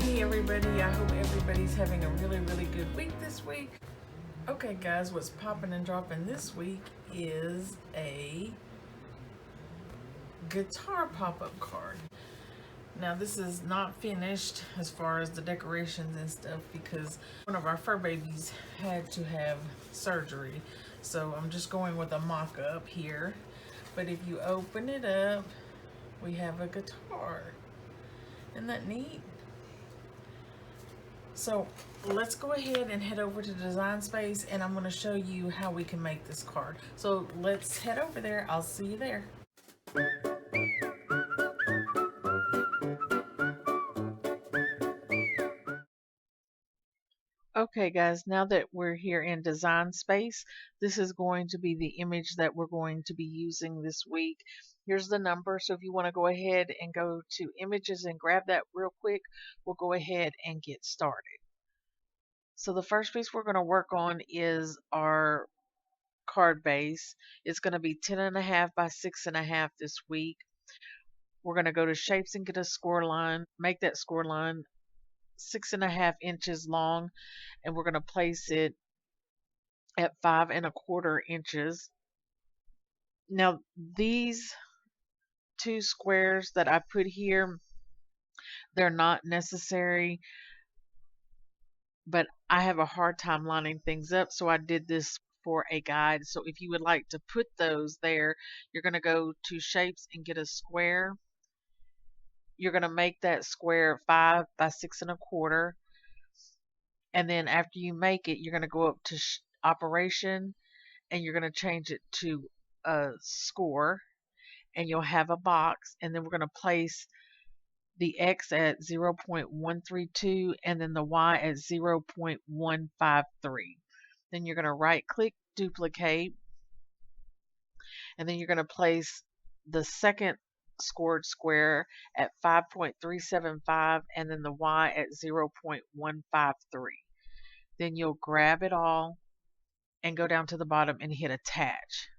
Hey everybody, I hope everybody's having a really good week this week. Okay guys, what's popping and dropping this week is a guitar pop-up card. Now this is not finished as far as the decorations and stuff because one of our fur babies had to have surgery. So I'm just going with a mock-up here. But if you open it up, we have a guitar. Isn't that neat? So let's go ahead and head over to Design Space and I'm going to show you how we can make this card. So let's head over there. I'll see you there. Okay guys, now that we're here in Design Space, this is going to be the image that we're going to be using this week. Here's the number, so if you want to go ahead and go to images and grab that real quick, we'll go ahead and get started. So the first piece we're going to work on is our card base. It's going to be 10.5 by 6.5 this week. We're going to go to shapes and get a score line, make that score line 6.5 inches long, and we're going to place it at 5.25 inches. Now these two squares that I put here, they're not necessary, but I have a hard time lining things up, so I did this for a guide. So if you would like to put those there, you're going to go to shapes and get a square. You're going to make that square 5 by 6.25, and then after you make it, you're going to go up to operation and you're going to change it to a score, and you'll have a box, and then we're going to place the X at 0.132 and then the Y at 0.153. Then you're going to right click, duplicate, and then you're going to place the second scored square at 5.375 and then the Y at 0.153. Then you'll grab it all and go down to the bottom and hit attach.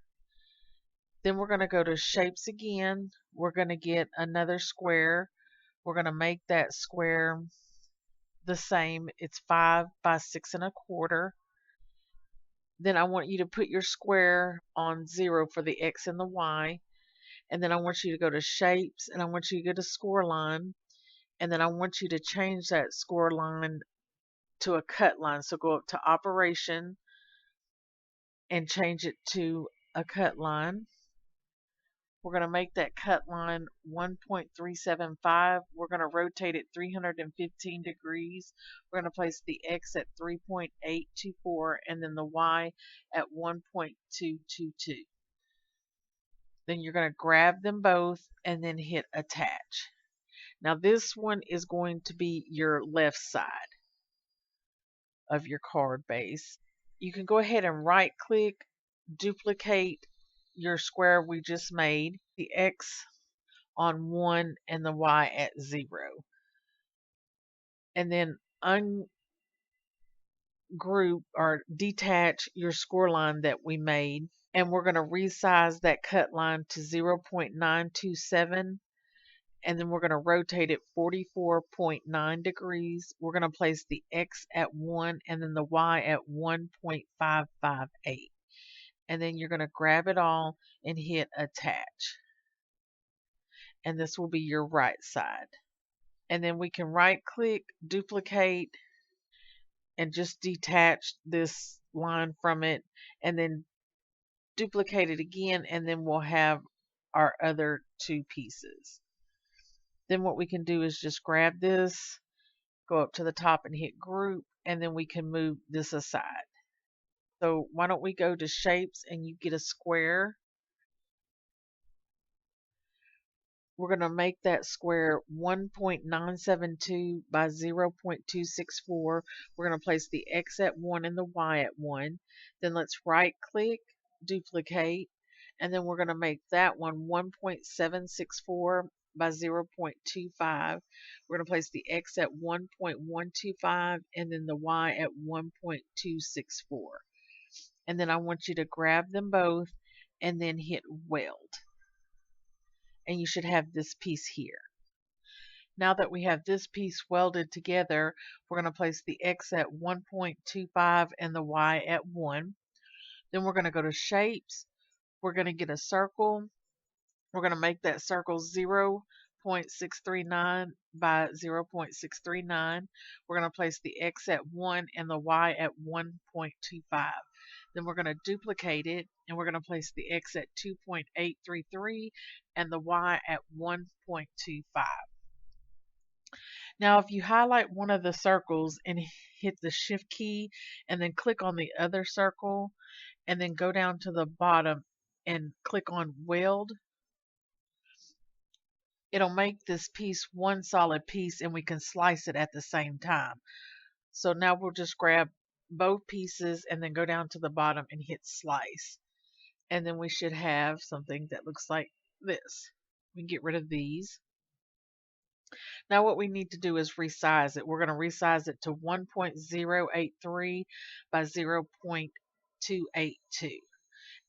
Then we're going to go to shapes again. We're going to get another square. We're going to make that square the same. It's 5 by 6.25. Then I want you to put your square on 0 for the X and the Y. And then I want you to go to shapes and I want you to get a score line. And then I want you to change that score line to a cut line. So go up to operation and change it to a cut line. We're going to make that cut line 1.375. We're going to rotate it 315 degrees. We're going to place the X at 3.824 and then the Y at 1.222. Then you're going to grab them both and then hit attach. Now this one is going to be your left side of your card base. You can go ahead and right click, duplicate your square we just made, the X on 1 and the Y at 0. And then ungroup or detach your score line that we made. And we're going to resize that cut line to 0.927. And then we're going to rotate it 44.9 degrees. We're going to place the X at 1 and then the Y at 1.558. And then you're going to grab it all and hit attach. And this will be your right side. And then we can right click, duplicate, and just detach this line from it, and then duplicate it again, and then we'll have our other two pieces. Then what we can do is just grab this, go up to the top and hit group, and then we can move this aside. So why don't we go to shapes and you get a square. We're going to make that square 1.972 by 0.264. We're going to place the X at 1 and the Y at 1. Then let's right click, duplicate, and then we're going to make that one 1.764 by 0.25. We're going to place the X at 1.125 and then the Y at 1.264. And then I want you to grab them both and then hit weld. And you should have this piece here. Now that we have this piece welded together, we're going to place the X at 1.25 and the Y at 1. Then we're going to go to shapes. We're going to get a circle. We're going to make that circle 0.639 by 0.639. We're going to place the X at 1 and the Y at 1.25. Then we're going to duplicate it, and we're going to place the X at 2.833 and the Y at 1.25. Now, if you highlight one of the circles and hit the Shift key and then click on the other circle and then go down to the bottom and click on Weld, it'll make this piece one solid piece and we can slice it at the same time. So now we'll just grab both pieces and then go down to the bottom and hit Slice. And then we should have something that looks like this. We can get rid of these. Now what we need to do is resize it. We're going to resize it to 1.083 by 0.282.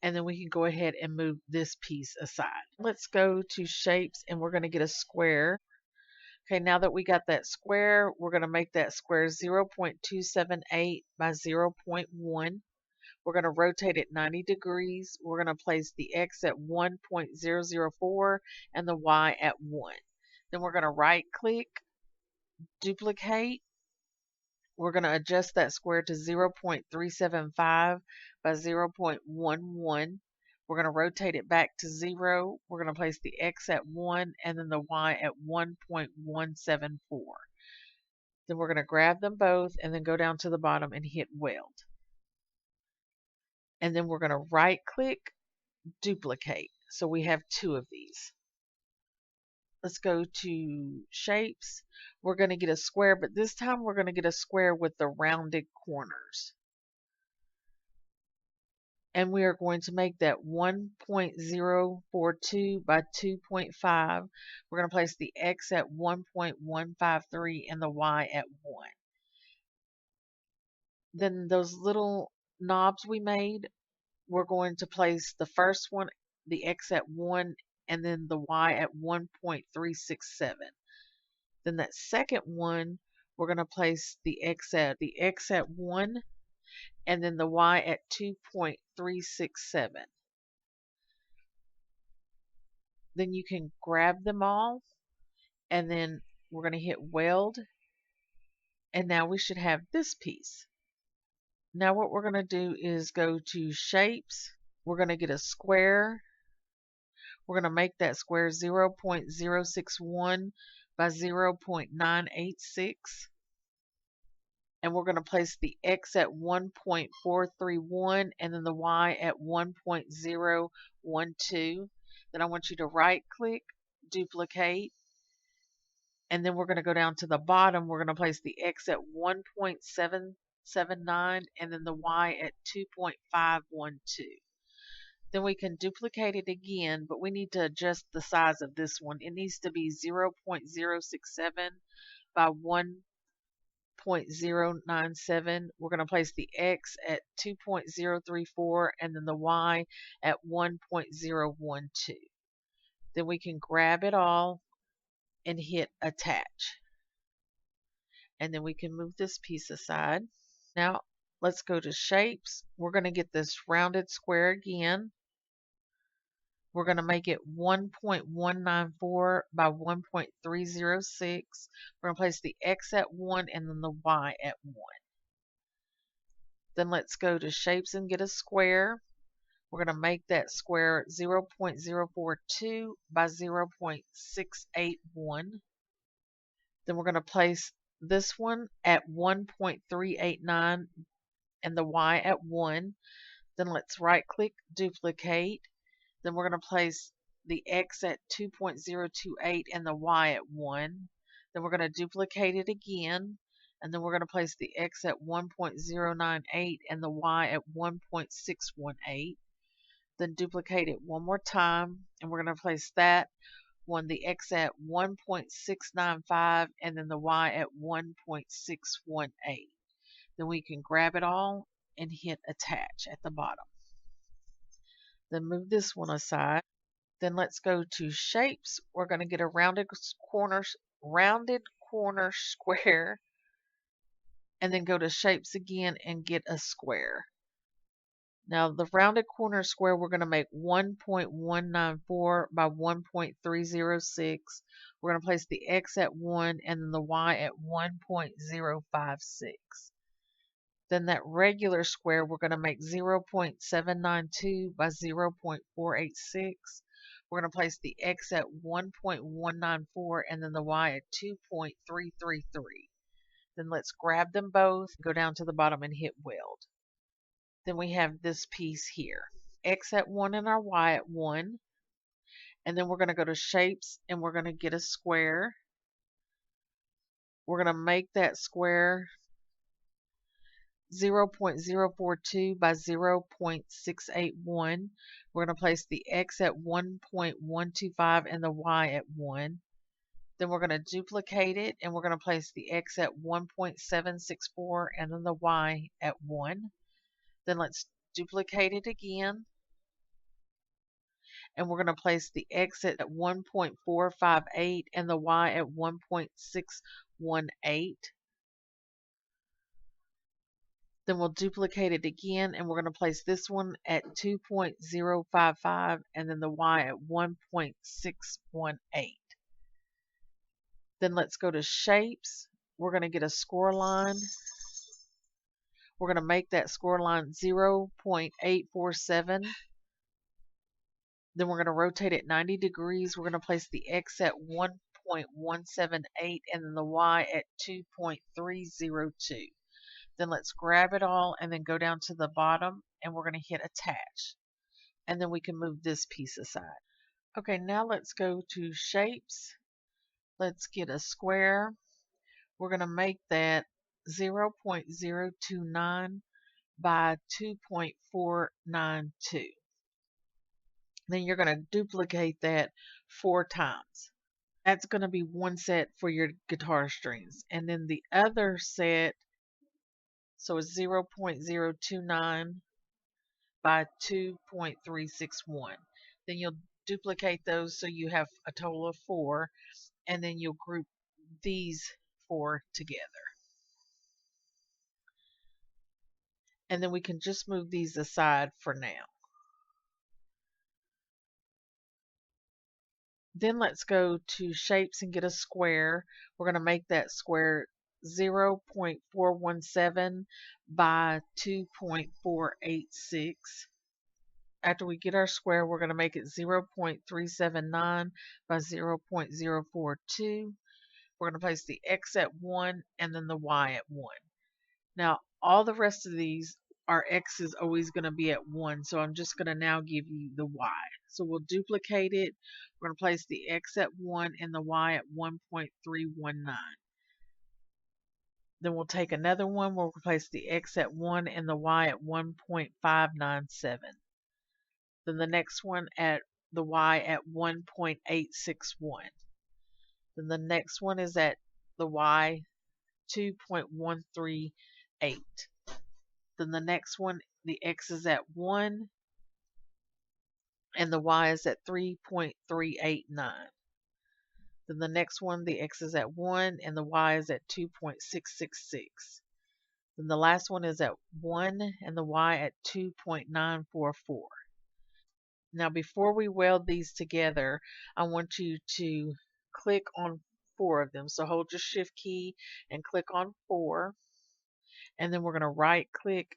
And then we can go ahead and move this piece aside. Let's go to shapes and we're going to get a square. Okay, now that we got that square, we're going to make that square 0.278 by 0.1. We're going to rotate it 90 degrees. We're going to place the X at 1.004 and the Y at 1. Then we're going to right click, duplicate. We're going to adjust that square to 0.375 by 0.11. We're going to rotate it back to 0. We're going to place the X at 1 and then the Y at 1.174. Then we're going to grab them both and then go down to the bottom and hit Weld. And then we're going to right click, duplicate. So we have two of these. Let's go to shapes. We're going to get a square, but this time we're going to get a square with the rounded corners. And we are going to make that 1.042 by 2.5. We're going to place the X at 1.153 and the Y at 1. Then those little knobs we made, we're going to place the first one, the X at 1, and then the Y at 1.367. Then that second one, we're going to place the X at 1 and then the Y at 2.367. Then you can grab them all and then we're going to hit Weld, and now we should have this piece. Now what we're going to do is go to shapes. We're going to get a square. We're going to make that square 0.061 by 0.986. And we're going to place the X at 1.431 and then the Y at 1.012. Then I want you to right click, duplicate, and then we're going to go down to the bottom. We're going to place the X at 1.779 and then the Y at 2.512. Then we can duplicate it again, but we need to adjust the size of this one. It needs to be 0.067 by 1.097. We're going to place the X at 2.034 and then the Y at 1.012. Then we can grab it all and hit attach. And then we can move this piece aside. Now let's go to shapes. We're going to get this rounded square again. We're going to make it 1.194 by 1.306. We're going to place the X at 1 and then the Y at 1. Then let's go to shapes and get a square. We're going to make that square 0.042 by 0.681. Then we're going to place this one at 1.389 and the Y at 1. Then let's right click, duplicate. Then we're going to place the X at 2.028 and the Y at 1. Then we're going to duplicate it again. And then we're going to place the X at 1.098 and the Y at 1.618. Then duplicate it one more time. And we're going to place that one, the X at 1.695 and then the Y at 1.618. Then we can grab it all and hit attach at the bottom. Then move this one aside. Then let's go to shapes. We're going to get a rounded corner rounded corner square, and then go to shapes again and get a square. Now the rounded corner square, we're going to make 1.194 by 1.306. We're going to place the X at 1 and then the Y at 1.056. Then that regular square, we're going to make 0.792 by 0.486. We're going to place the X at 1.194 and then the Y at 2.333. Then let's grab them both, go down to the bottom and hit weld. Then we have this piece here. X at 1 and our Y at 1. And then we're going to go to shapes and we're going to get a square. We're going to make that square 0.042 by 0.681. We're going to place the X at 1.125 and the Y at 1. Then we're going to duplicate it and we're going to place the X at 1.764 and then the Y at 1. Then let's duplicate it again. And we're going to place the X at 1.458 and the Y at 1.618. Then we'll duplicate it again and we're going to place this one at 2.055 and then the Y at 1.618. Then let's go to shapes. We're going to get a score line. We're going to make that score line 0.847. Then we're going to rotate it 90 degrees. We're going to place the X at 1.178 and then the Y at 2.302. Then let's grab it all and then go down to the bottom and we're going to hit attach. And then we can move this piece aside. Okay, now let's go to shapes. Let's get a square. We're going to make that 0.029 by 2.492. Then you're going to duplicate that 4 times. That's going to be one set for your guitar strings. And then the other set, so it's 0.029 by 2.361. Then you'll duplicate those so you have a total of 4. And then you'll group these 4 together. And then we can just move these aside for now. Then let's go to shapes and get a square. We're going to make that square 0.417 by 2.486. After we get our square, we're going to make it 0.379 by 0.042. We're going to place the X at 1 and then the Y at 1. Now, all the rest of these, our X is always going to be at 1, so I'm just going to now give you the Y. So we'll duplicate it. We're going to place the X at 1 and the Y at 1.319. Then we'll take another one. We'll replace the X at 1 and the Y at 1.597. Then the next one at the Y at 1.861. Then the next one is at the Y 2.138. Then the next one, the X is at 1 and the Y is at 3.389. Then the next one, the X is at 1 and the Y is at 2.666. Then the last one is at 1 and the Y at 2.944. Now before we weld these together, I want you to click on 4 of them. So hold your shift key and click on 4. And then we're going to right click,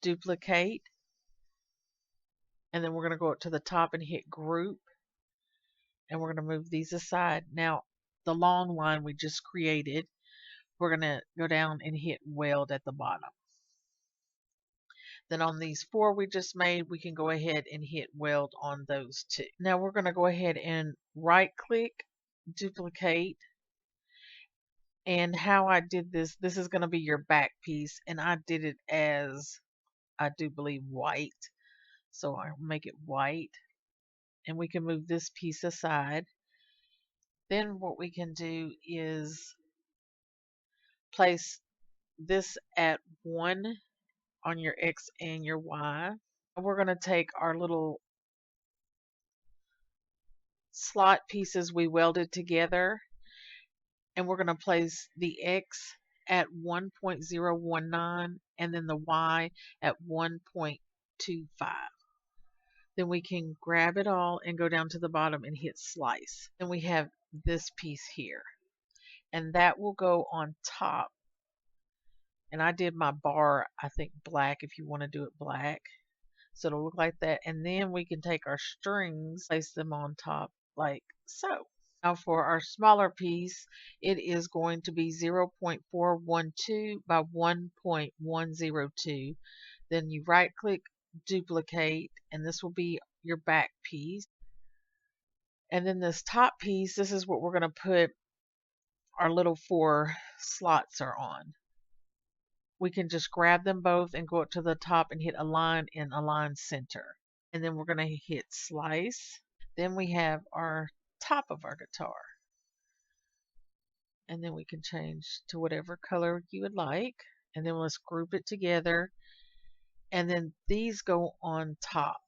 duplicate, and then we're going to go up to the top and hit group. And we're going to move these aside. Now the long line we just created, we're going to go down and hit weld at the bottom. Then on these 4 we just made, we can go ahead and hit weld on those 2. Now we're going to go ahead and right click, duplicate, and how I did this is going to be your back piece, and I did it as, I do believe, white. So I'll make it white, and we can move this piece aside. Then what we can do is place this at 1 on your X and your Y. We're going to take our little slot pieces we welded together, and we're going to place the X at 1.019 and then the Y at 1.25. Then we can grab it all and go down to the bottom and hit slice. Then we have this piece here, and that will go on top. And I did my bar, I think, black if you want to do it black. So it'll look like that. And then we can take our strings, place them on top like so. Now for our smaller piece, it is going to be 0.412 by 1.102. Then you right click, duplicate, and this will be your back piece. And then this top piece, this is what we're going to put our little 4 slots are on. We can just grab them both and go up to the top and hit align in align center. And then we're going to hit slice. Then we have our top of our guitar. And then we can change to whatever color you would like. And then let's group it together. And then these go on top.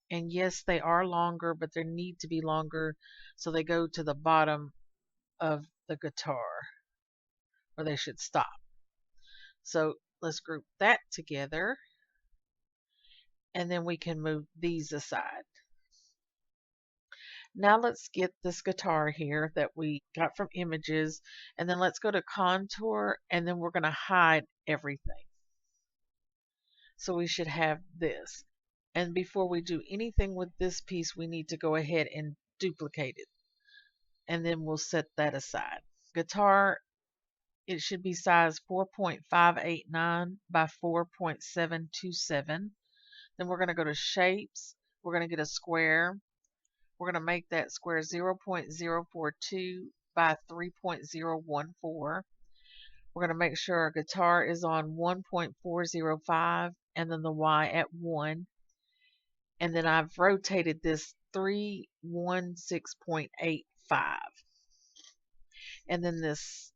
And yes, they are longer, but they need to be longer so they go to the bottom of the guitar, or they should stop. So let's group that together, and then we can move these aside. Now let's get this guitar here that we got from images, and then let's go to contour, and then we're going to hide everything. So we should have this. And before we do anything with this piece, we need to go ahead and duplicate it. And then we'll set that aside. Guitar, it should be size 4.589 by 4.727. Then we're going to go to shapes. We're going to get a square. We're going to make that square 0.042 by 3.014. We're going to make sure our guitar is on 1.405 and then the Y at 1. And then I've rotated this 316.85. And then this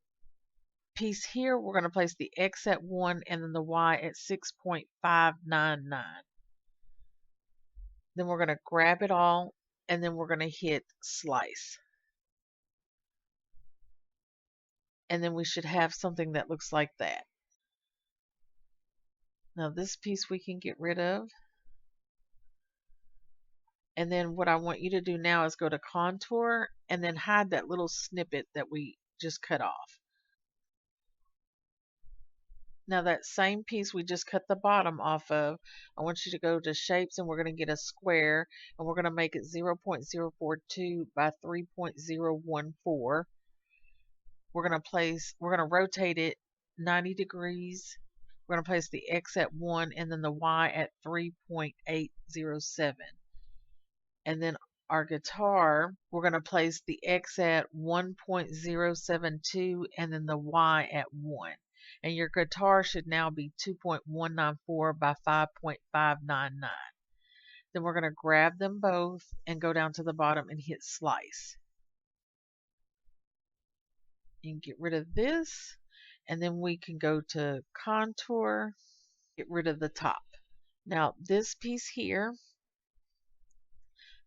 piece here, we're going to place the X at 1 and then the Y at 6.599. Then we're going to grab it all and then we're going to hit slice. And then we should have something that looks like that. Now this piece we can get rid of. And then what I want you to do now is go to contour and then hide that little snippet that we just cut off. Now that same piece we just cut the bottom off of, I want you to go to shapes and we're going to get a square and we're going to make it 0.042 by 3.014. We're going to rotate it 90 degrees. We're going to place the X at 1 and then the Y at 3.807. And then our guitar, we're going to place the X at 1.072 and then the Y at 1. And your guitar should now be 2.194 by 5.599. Then we're going to grab them both and go down to the bottom and hit slice. You can get rid of this, and then we can go to contour, get rid of the top. Now this piece here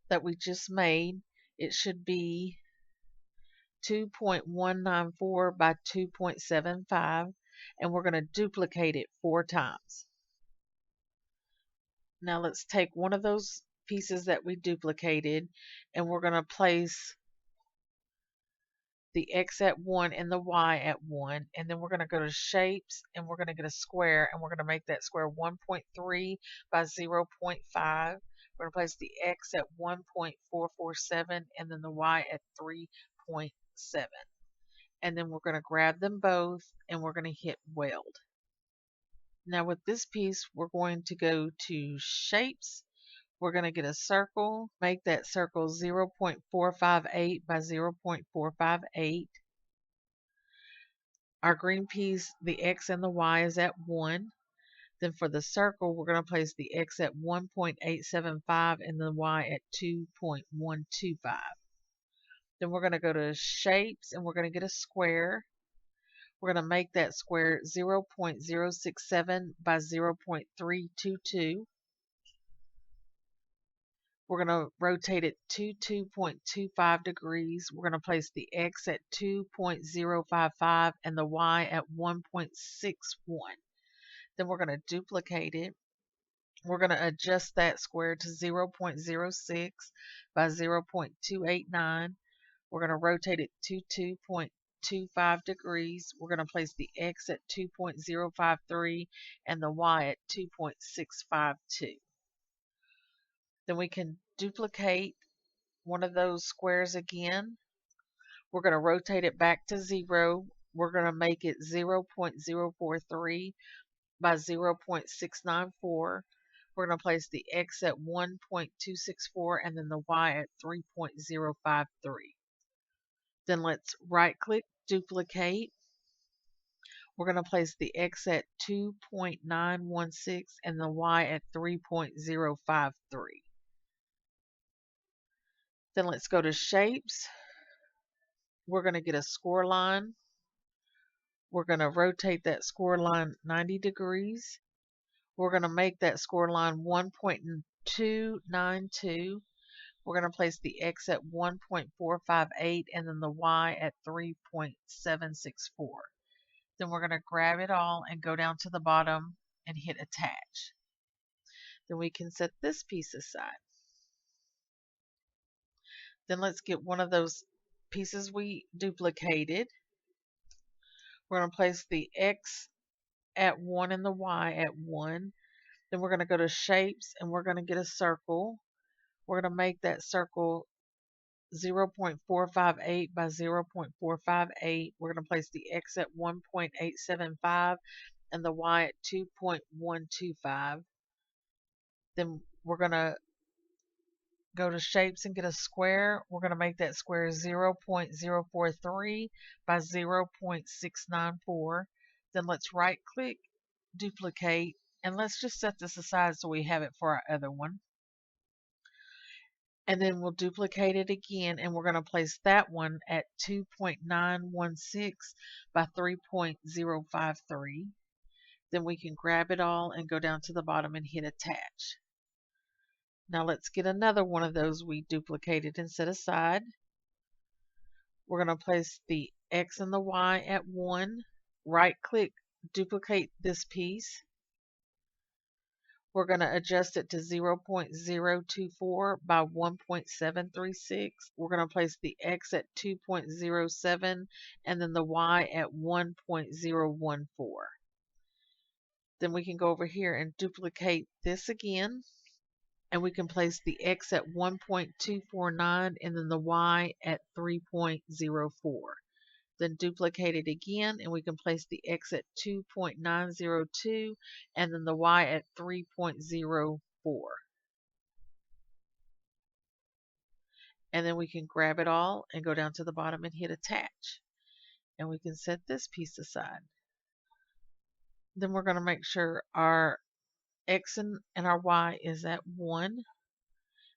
that we just made, it should be 2.194 by 2.75, and we're going to duplicate it 4 times. Now let's take one of those pieces that we duplicated and we're going to place the X at 1 and the Y at 1, and then we're going to go to shapes and we're going to get a square and we're going to make that square 1.3 by 0.5. We're going to place the X at 1.447 and then the Y at 3.7. And then we're going to grab them both and we're going to hit weld. Now with this piece, we're going to go to shapes. We're going to get a circle, make that circle 0.458 by 0.458. Our green piece, the X and the Y is at 1. Then for the circle, we're going to place the X at 1.875 and the Y at 2.125. Then we're going to go to shapes and we're going to get a square. We're going to make that square 0.067 by 0.322. We're going to rotate it to 2.25 degrees. We're going to place the X at 2.055 and the Y at 1.61. Then we're going to duplicate it. We're going to adjust that square to 0.06 by 0.289. We're going to rotate it to 2.25 degrees. We're going to place the X at 2.053 and the Y at 2.652. Then we can duplicate one of those squares again. We're going to rotate it back to 0. We're going to make it 0.043 by 0.694. We're going to place the X at 1.264 and then the Y at 3.053. Then let's right click, duplicate. We're going to place the X at 2.916 and the Y at 3.053. Then let's go to shapes. We're going to get a score line. We're going to rotate that score line 90 degrees. We're going to make that score line 1.292. We're going to place the X at 1.458 and then the Y at 3.764. Then we're going to grab it all and go down to the bottom and hit attach. Then we can set this piece aside. Then let's get one of those pieces we duplicated. We're going to place the X at 1 and the Y at 1. Then we're going to go to shapes and we're going to get a circle. We're going to make that circle 0.458 by 0.458. We're going to place the X at 1.875 and the Y at 2.125. Then we're going to go to shapes and get a square. We're going to make that square 0.043 by 0.694. Then let's right click, duplicate, and let's just set this aside so we have it for our other one. And then we'll duplicate it again and we're going to place that one at 2.916 by 3.053. Then we can grab it all and go down to the bottom and hit attach. Now let's get another one of those we duplicated and set aside. We're going to place the X and the Y at 1. Right click, duplicate this piece. We're going to adjust it to 0.024 by 1.736. We're going to place the X at 2.07 and then the Y at 1.014. Then we can go over here and duplicate this again. And we can place the X at 1.249 and then the Y at 3.04. Then duplicate it again and we can place the X at 2.902 and then the Y at 3.04. And then we can grab it all and go down to the bottom and hit attach. And we can set this piece aside. Then we're going to make sure our X and our Y is at 1.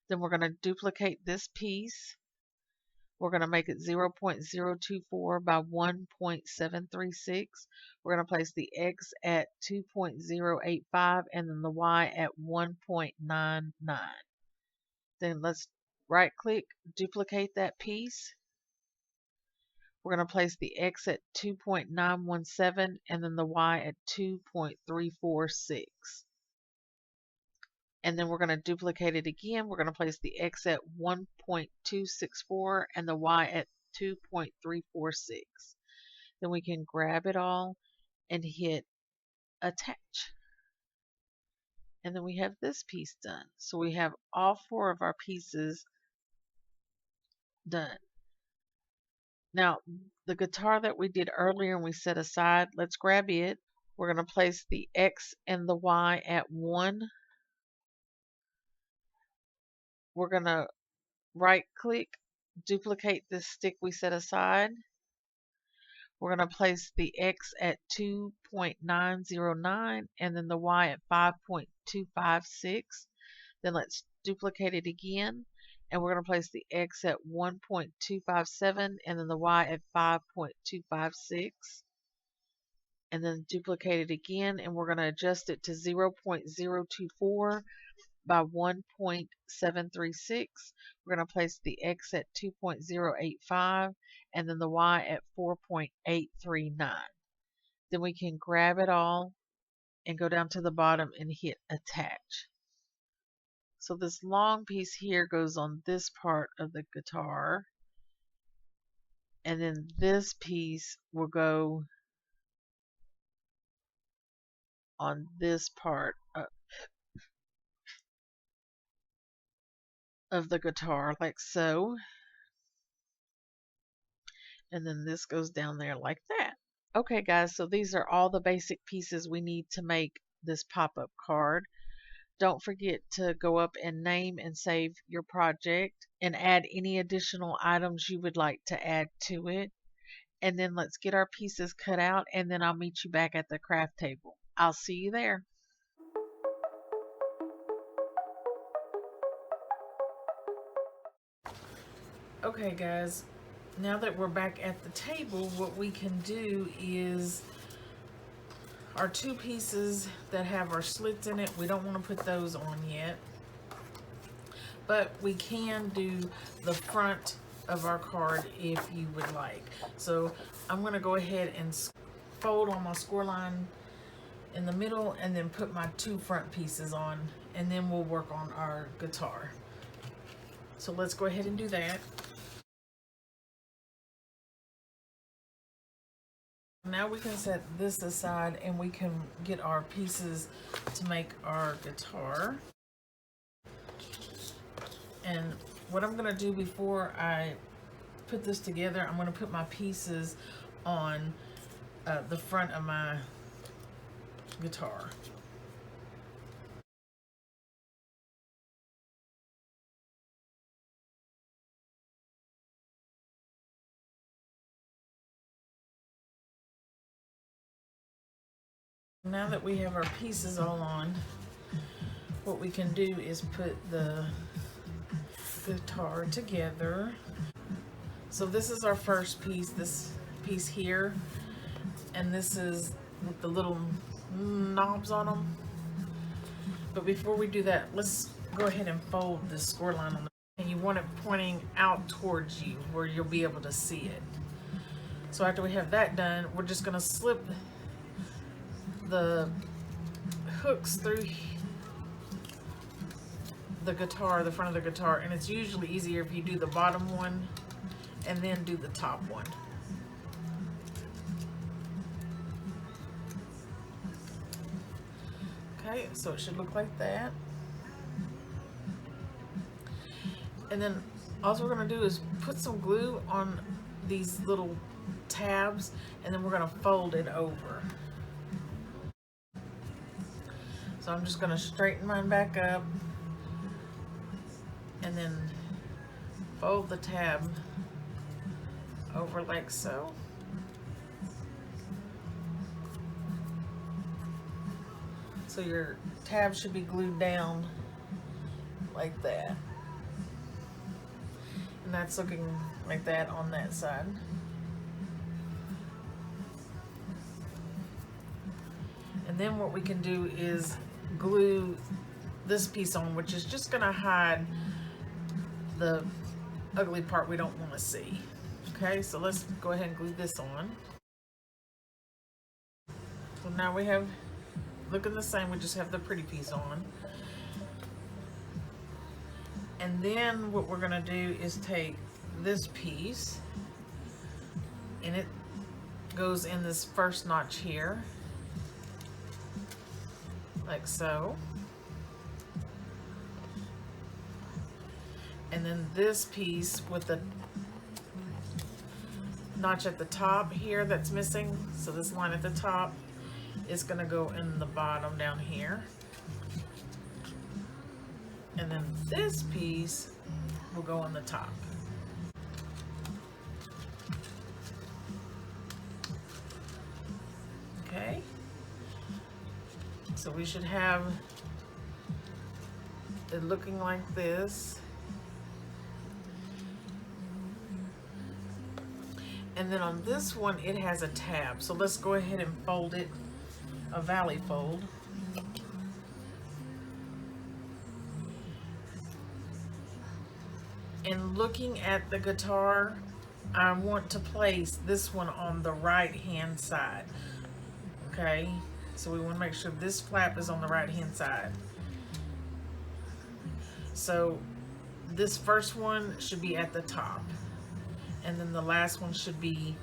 Then we're going to duplicate this piece. We're going to make it 0.024 by 1.736. We're going to place the X at 2.085 and then the Y at 1.99. Then let's right click, duplicate that piece. We're going to place the X at 2.917 and then the Y at 2.346. And then we're going to duplicate it again. We're going to place the X at 1.264 and the Y at 2.346. Then we can grab it all and hit attach. And then we have this piece done. So we have all 4 of our pieces done. Now, the guitar that we did earlier and we set aside, let's grab it. We're going to place the X and the Y at 1. We're going to right click, duplicate this stick we set aside. We're going to place the X at 2.909 and then the Y at 5.256. Then let's duplicate it again. And we're going to place the X at 1.257 and then the Y at 5.256. And then duplicate it again and we're going to adjust it to 0.024 by 1.736. We're going to place the X at 2.085 and then the Y at 4.839. Then we can grab it all and go down to the bottom and hit attach. So this long piece here goes on this part of the guitar, and then this piece will go on this part of the guitar like so, and then this goes down there like that. Okay guys, so these are all the basic pieces we need to make this pop-up card. Don't forget to go up and name and save your project and add any additional items you would like to add to it. And then let's get our pieces cut out, and then I'll meet you back at the craft table. I'll see you there. Okay guys, now that we're back at the table, what we can do is our two pieces that have our slits in it, we don't want to put those on yet, but we can do the front of our card if you would like. So I'm going to go ahead and fold on my score line in the middle and then put my two front pieces on, and then we'll work on our guitar. So let's go ahead and do that. Now we can set this aside and we can get our pieces to make our guitar. And what I'm going to do before I put this together, I'm going to put my pieces on the front of my guitar. Now that we have our pieces all on, what we can do is put the guitar together. So this is our first piece, this piece here, and this is with the little knobs on them. But before we do that, let's go ahead and fold this score line on and you want it pointing out towards you where you'll be able to see it. So after we have that done, we're just going to slip the hooks through the guitar, the front of the guitar, and it's usually easier if you do the bottom one and then do the top one. Okay, so it should look like that. And then all we're going to do is put some glue on these little tabs, and then we're going to fold it over. So I'm just going to straighten mine back up and then fold the tab over like so. So your tab should be glued down like that. And that's looking like that on that side. And then what we can do is glue this piece on, which is just going to hide the ugly part we don't want to see. Okay, so let's go ahead and glue this on. So now we have, looking the same, we just have the pretty piece on. And then what we're going to do is take this piece, and it goes in this first notch here, like so. And then this piece with the notch at the top here that's missing, so this line at the top is going to go in the bottom down here. And then this piece will go on the top. Okay, so we should have it looking like this. And then on this one, it has a tab. So let's go ahead and fold it, a valley fold. And looking at the guitar, I want to place this one on the right hand side. Okay, so we want to make sure this flap is on the right hand side. So this first one should be at the top, and then the last one should be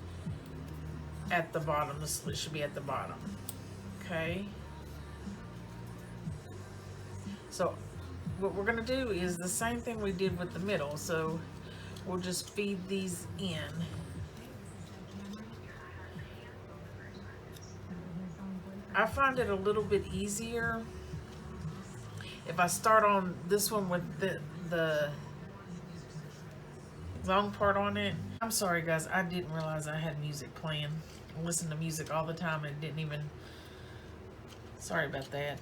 at the bottom. The slit should be at the bottom. Okay, so what we're going to do is the same thing we did with the middle. So we'll just feed these in. I find it a little bit easier if I start on this one with the long part on it. I'm sorry guys, I didn't realize I had music playing. I listen to music all the time and didn't even, sorry about that.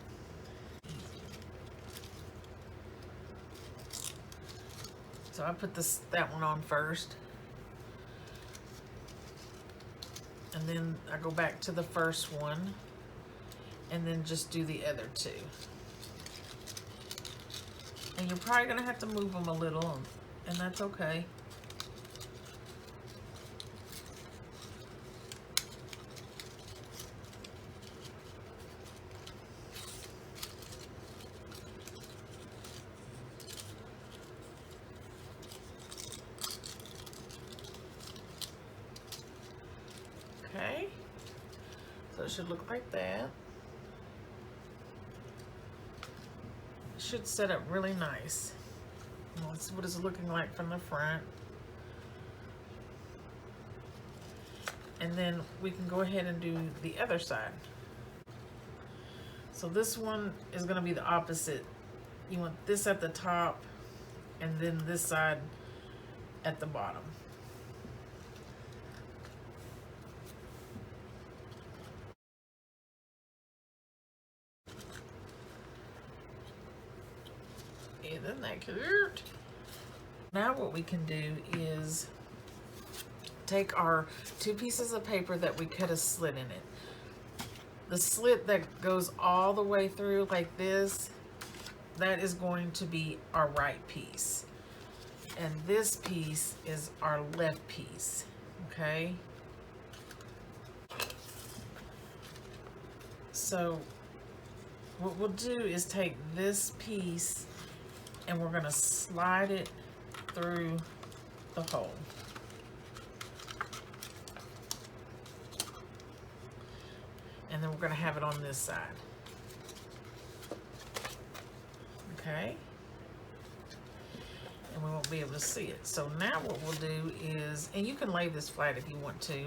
So I put that one on first. And then I go back to the first one and then just do the other two. And you're probably gonna have to move them a little, and that's okay. Okay, so it should look like that. It should set up really nice. Well, this is what it's looking like from the front. And then we can go ahead and do the other side. So this one is going to be the opposite. You want this at the top and then this side at the bottom. Isn't that cute? Now what we can do is take our 2 pieces of paper that we cut a slit in it. The slit that goes all the way through like this, that is going to be our right piece. And this piece is our left piece, okay? So what we'll do is take this piece and we're gonna slide it through the hole. And then we're gonna have it on this side. Okay? And we won't be able to see it. So now what we'll do is, and you can lay this flat if you want to,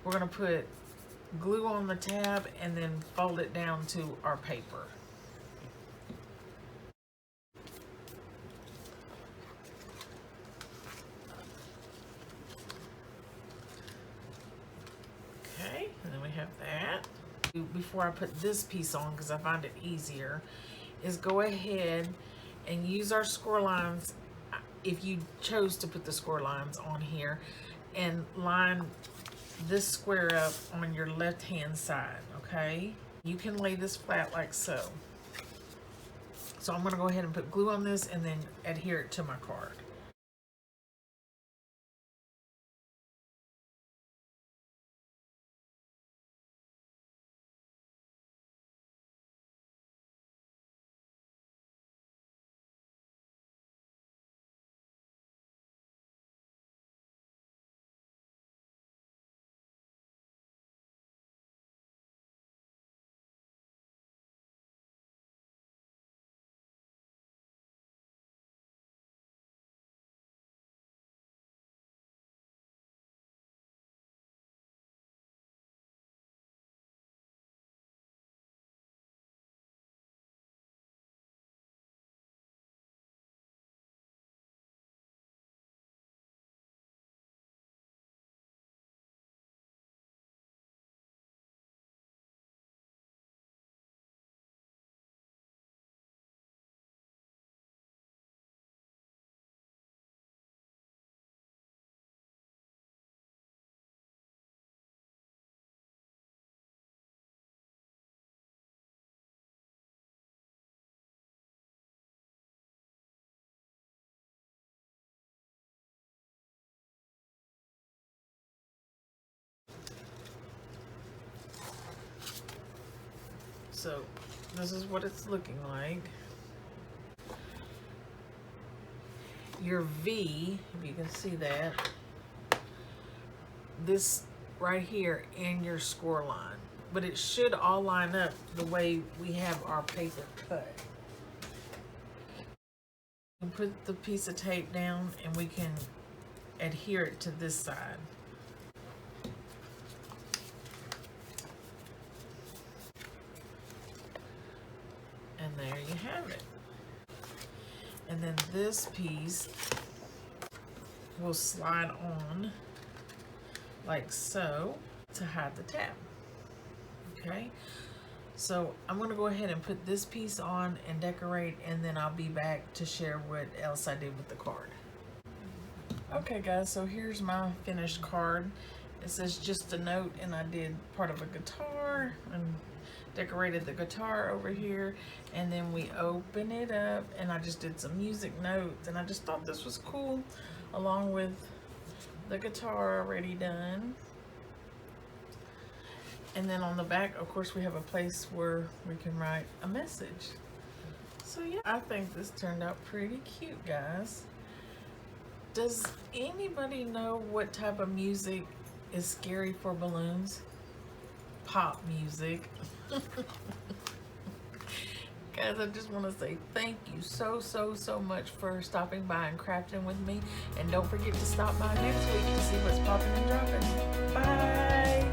we're gonna put glue on the tab and then fold it down to our paper. Okay, and then we have that. Before I put this piece on, because I find it easier, is go ahead and use our score lines, if you chose to put the score lines on here, and line this square up on your left hand side, okay? You can lay this flat like so. So I'm going to go ahead and put glue on this and then adhere it to my card. So this is what it's looking like. Your V, if you can see that, this right here in your score line. But it should all line up the way we have our paper cut. And put the piece of tape down and we can adhere it to this side. And there you have it. And then this piece will slide on like so to hide the tab. Okay, so I'm going to go ahead and put this piece on and decorate, and then I'll be back to share what else I did with the card. Okay guys, so here's my finished card. It says just a note, and I did part of a guitar and decorated the guitar over here, and then we open it up and I just did some music notes, and I just thought this was cool along with the guitar already done. And then on the back, of course, we have a place where we can write a message. So yeah, I think this turned out pretty cute, guys. Does anybody know what type of music is scary for balloons? Pop music. Guys, I just want to say thank you so much for stopping by and crafting with me. And don't forget to stop by next week to see what's popping and dropping. Bye!